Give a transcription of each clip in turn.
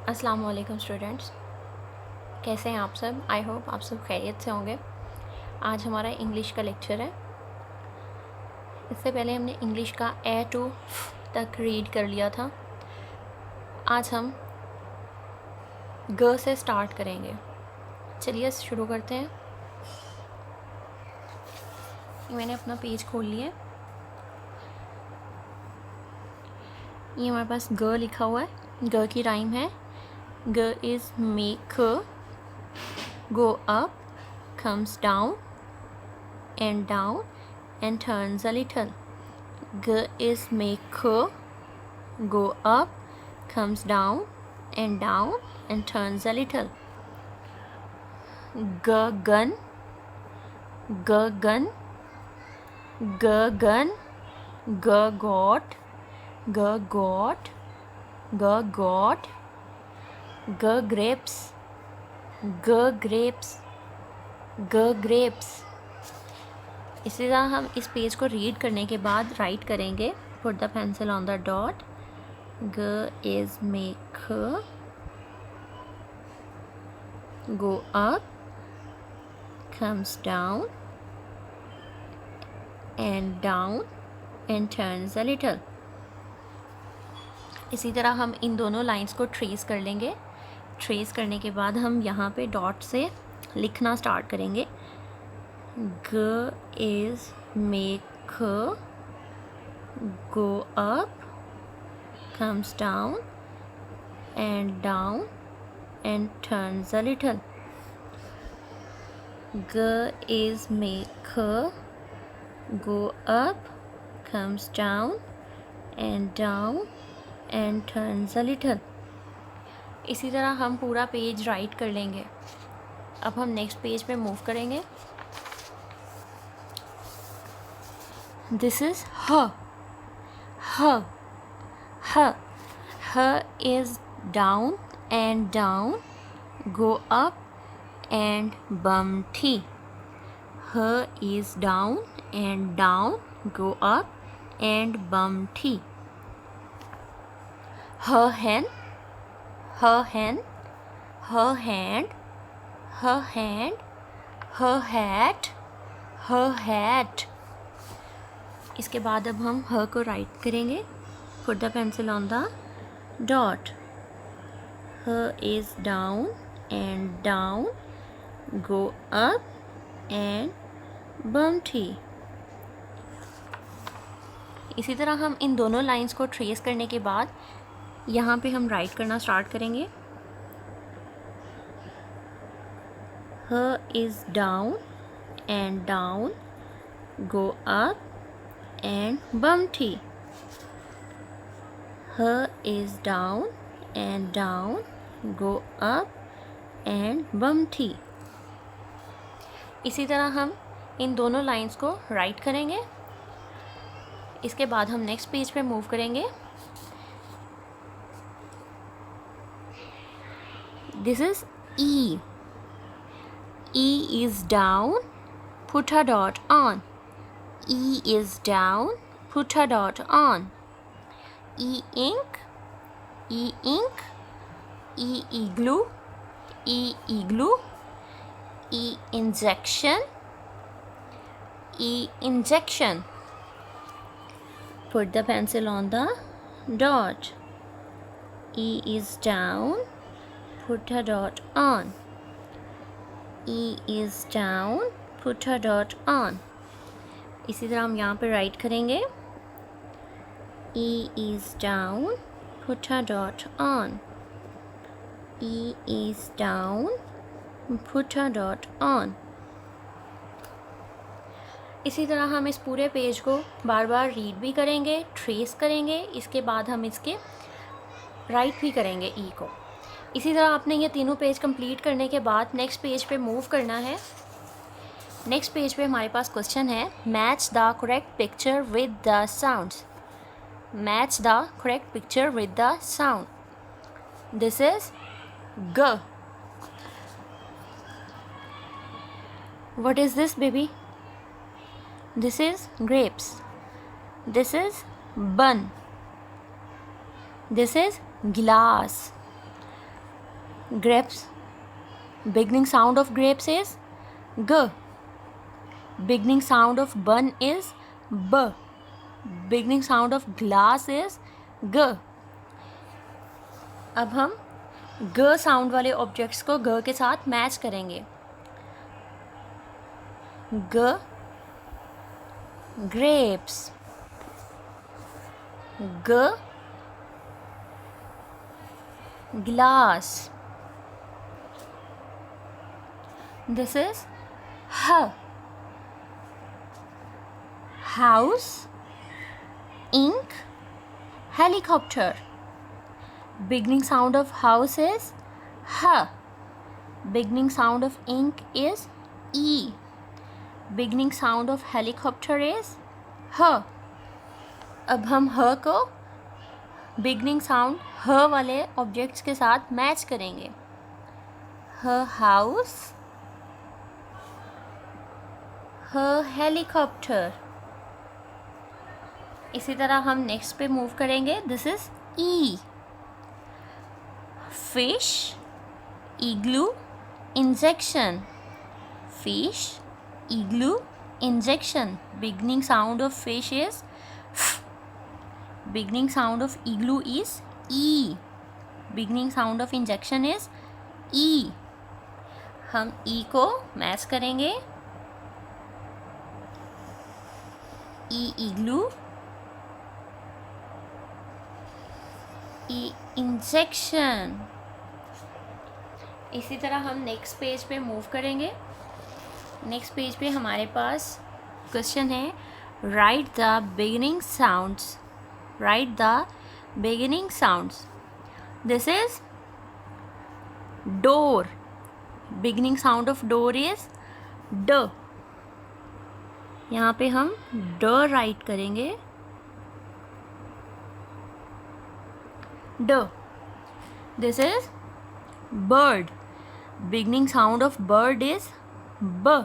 अस्सलाम वालेकुम स्टूडेंट्स, कैसे हैं आप सब। आई होप आप सब खैरियत से होंगे। आज हमारा इंग्लिश का लेक्चर है। इससे पहले हमने इंग्लिश का ए टू तक रीड कर लिया था। आज हम ग से स्टार्ट करेंगे। चलिए शुरू करते हैं। मैंने अपना पेज खोल लिया। ये हमारे पास ग लिखा हुआ है। ग की राइम है ग is make, go up, comes down and turns a little. G is make, go up, comes down and turns a little. G gun, g gun, g gun, g got, g got, g got, g grapes, g grapes, g grapes. इसी तरह हम इस page को read करने के बाद write करेंगे। Put the pencil on the dot. ग is make, go up, comes down and turns a little. इसी तरह हम इन दोनों लाइंस को ट्रेस कर लेंगे। ट्रेस करने के बाद हम यहाँ पे डॉट से लिखना स्टार्ट करेंगे। G is make, go up, comes down and turns a little. G is make, go up, comes down and turns a little. इसी तरह हम पूरा पेज राइट कर लेंगे। अब हम नेक्स्ट पेज पे मूव करेंगे। This is her. Her. Her. Her is down and down. Go up and bum tea. Her is down and down. Go up and bum tea. Her hen. Her hen. Her hand. Her hand. Her hat. Her hat. इसके बाद अब हम ह को write करेंगे। Put the pencil on the dot. ह is down and down, go up and बम टी। इसी तरह हम इन दोनों लाइंस को ट्रेस करने के बाद यहाँ पे हम राइट करना स्टार्ट करेंगे। ह is down and down, go up and bum tea. Her is down and down, go up and bum tea. इसी तरह हम इन दोनों लाइंस को राइट करेंगे। इसके बाद हम नेक्स्ट पेज पे मूव करेंगे। This is E. E is down, put a dot on. E is down, put a dot on. E ink, E ink, E igloo, E igloo, E injection, E injection. Put the pencil on the dot. E is down, put a dot on. E is down, put a dot on. इसी तरह हम यहाँ पे right करेंगे। E is down, put a dot on. E is down, put a dot on. इसी तरह हम इस पूरे पेज को बार बार रीड भी करेंगे, ट्रेस करेंगे। इसके बाद हम इसके राइट भी करेंगे ई को। इसी तरह आपने ये तीनों पेज कंप्लीट करने के बाद नेक्स्ट पेज पे मूव करना है। नेक्स्ट पेज पे हमारे पास क्वेश्चन है, match the correct picture with the sounds. Match the correct picture with the sound. This is ग। What is this baby? This is grapes. This is bun. This is glass. Grapes. Beginning sound of grapes is g. Beginning sound of bun is b. Beginning sound of glass is g. अब हम ग sound वाले objects को ग के साथ match करेंगे. ग grapes. G glass. This is H house, ink, helicopter. Beginning sound of house is H. Beginning sound of ink is E. Beginning sound of helicopter is H. अब हम ह को बिगनिंग साउंड ह वाले ऑब्जेक्ट्स के साथ मैच करेंगे. ह हाउस, ह हेलीकॉप्टर. इसी तरह हम नेक्स्ट पे मूव करेंगे. This is E. Fish, igloo, injection. Fish, igloo, injection. Beginning sound of fish is F. Beginning sound of igloo is E. Beginning sound of injection is E. हम E को match करेंगे. E igloo, E injection. इसी तरह हम next page पे move करेंगे. Next page पे हमारे पास क्वेश्चन है, right the beginning sounds. Write the beginning sounds. This is door. Beginning sound of door is D. यहाँ पे हम D write करेंगे. D. This is bird. Beginning sound of bird is B.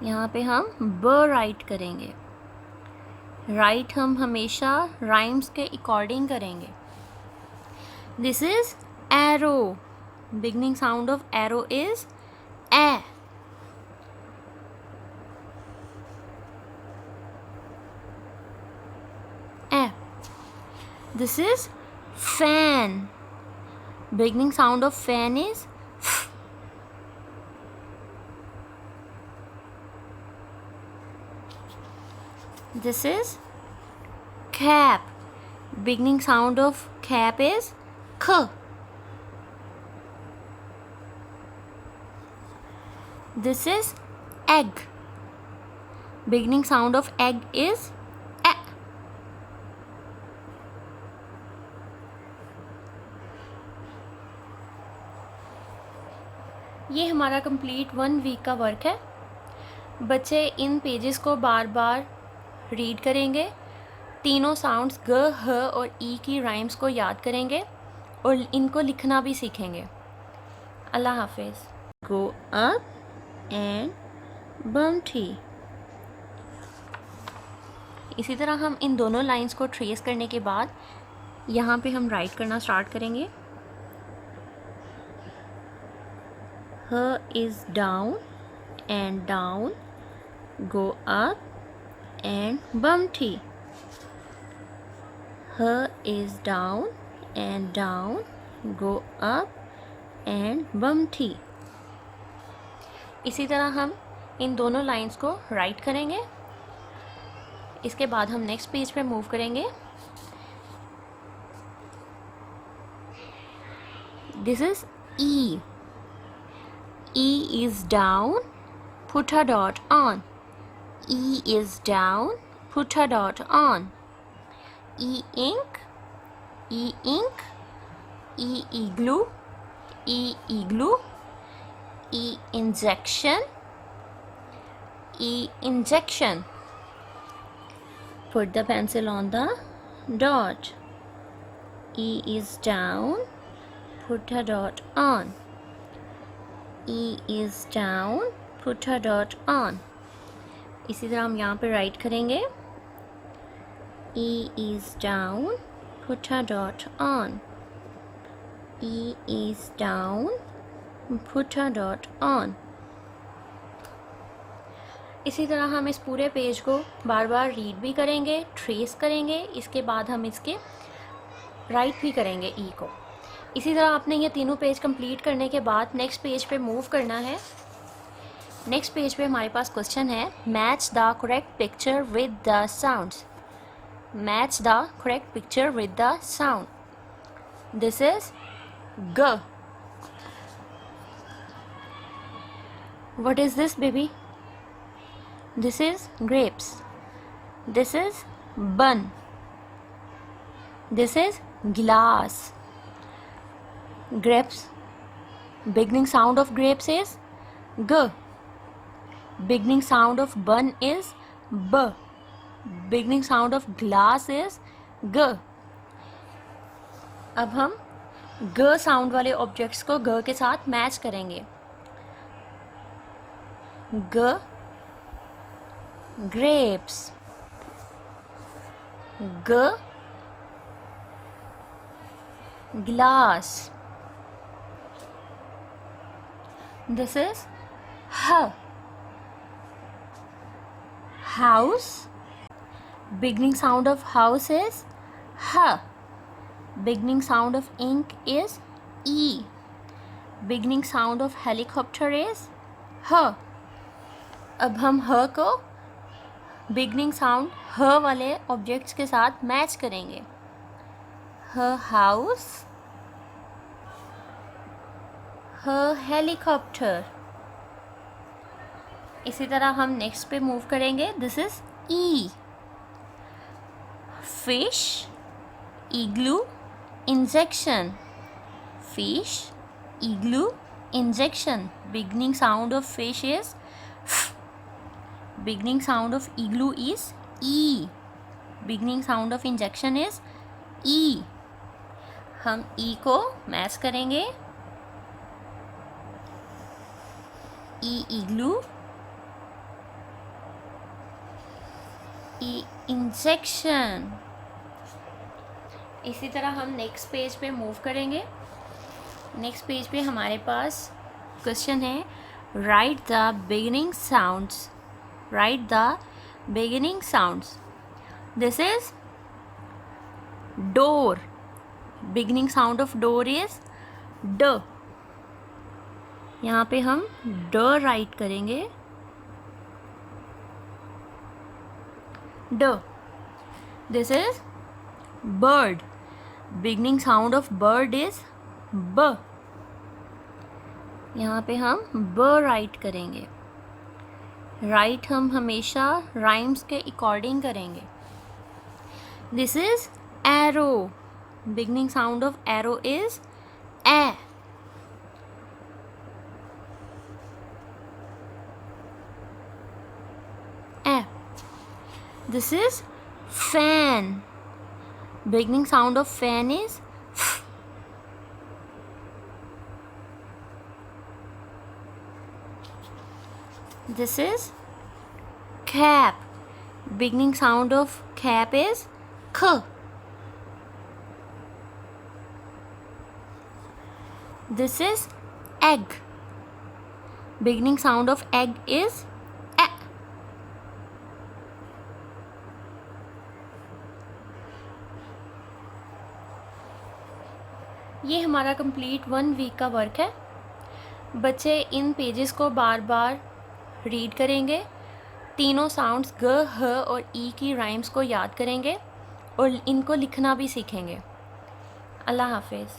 यहाँ पे हम B write करेंगे. Right हम हमेशा राइम्स के अकॉर्डिंग करेंगे. This is arrow. Beginning sound of arrow is a. A. This is fan. Beginning sound of fan is F. This is cap. Beginning sound of cap is K. This is egg. Beginning sound of egg is A. ये हमारा complete 1 week का work है. बच्चे इन pages को बार बार read करेंगे. तीनों sounds ग, ह और ई की राइम्स को याद करेंगे और इनको लिखना भी सीखेंगे. अल्लाह हाफिज़. गो अप एंड बम्टी. इसी तरह हम इन दोनों लाइंस को ट्रेस करने के बाद यहाँ पे हम राइट करना स्टार्ट करेंगे. ह is down and down. Go up and bumpty. H is down and down. Go up and bumpty. इसी तरह हम इन दोनों लाइंस को राइट करेंगे. इसके बाद हम नेक्स्ट पेज पे मूव करेंगे. This is E. E is down. Put a dot on. E is down, put a dot on. E ink, E ink, E igloo, E igloo, E injection, E injection. Put the pencil on the dot. E is down, put a dot on. E is down, put a dot on. इसी तरह हम यहाँ पे right करेंगे. E is down, put a dot on. E is down, put a dot on. इसी तरह हम इस पूरे पेज को बार बार रीड भी करेंगे, ट्रेस करेंगे, इसके बाद हम इसके राइट भी करेंगे ई को. इसी तरह आपने ये तीनों पेज कंप्लीट करने के बाद नेक्स्ट पेज पे मूव करना है. नेक्स्ट पेज पे हमारे पास क्वेश्चन है, match the correct picture with the sounds. Match the correct picture with the sound. This is ग. What is this baby? This is grapes. This is bun. This is glass. Grapes. Beginning sound of grapes is g. Beginning sound of bun is b. Beginning sound of glass is g. अब हम g sound वाले objects को g के साथ match करेंगे. g grapes. G glass. This is h. House. Beginning sound of house is h. Beginning sound of ink is e. Beginning sound of helicopter is h. अब हम h को beginning sound ह वाले objects के साथ match करेंगे. ह house, ह हेलीकॉप्टर. इसी तरह हम नेक्स्ट पे मूव करेंगे. This is E. Fish, igloo, injection. Fish, igloo, injection. Beginning sound of fish is beginning sound of igloo is E. Beginning sound of injection is E. हम E को match करेंगे. E igloo, E injection. इसी तरह हम next page पे move करेंगे. Next page पे हमारे पास क्वेश्चन है, right the beginning sounds. Write the beginning sounds. This is door. Beginning sound of door is d. यहाँ पे हम d राइट करेंगे. d. This is bird. Beginning sound of bird is b. यहाँ पे हम b राइट करेंगे. Right हम हमेशा राइम्स के अकॉर्डिंग करेंगे. This is arrow. Beginning sound of arrow is a. A. This is fan. Beginning sound of fan is f. This is cap. Beginning sound of cap is k. This is egg. Beginning sound of egg is a. ये हमारा complete 1 week का work है. बच्चे इन pages को बार बार read करेंगे. तीनों sounds ग, ह और ई की राइम्स को याद करेंगे और इनको लिखना भी सीखेंगे. अल्लाह हाफिज़.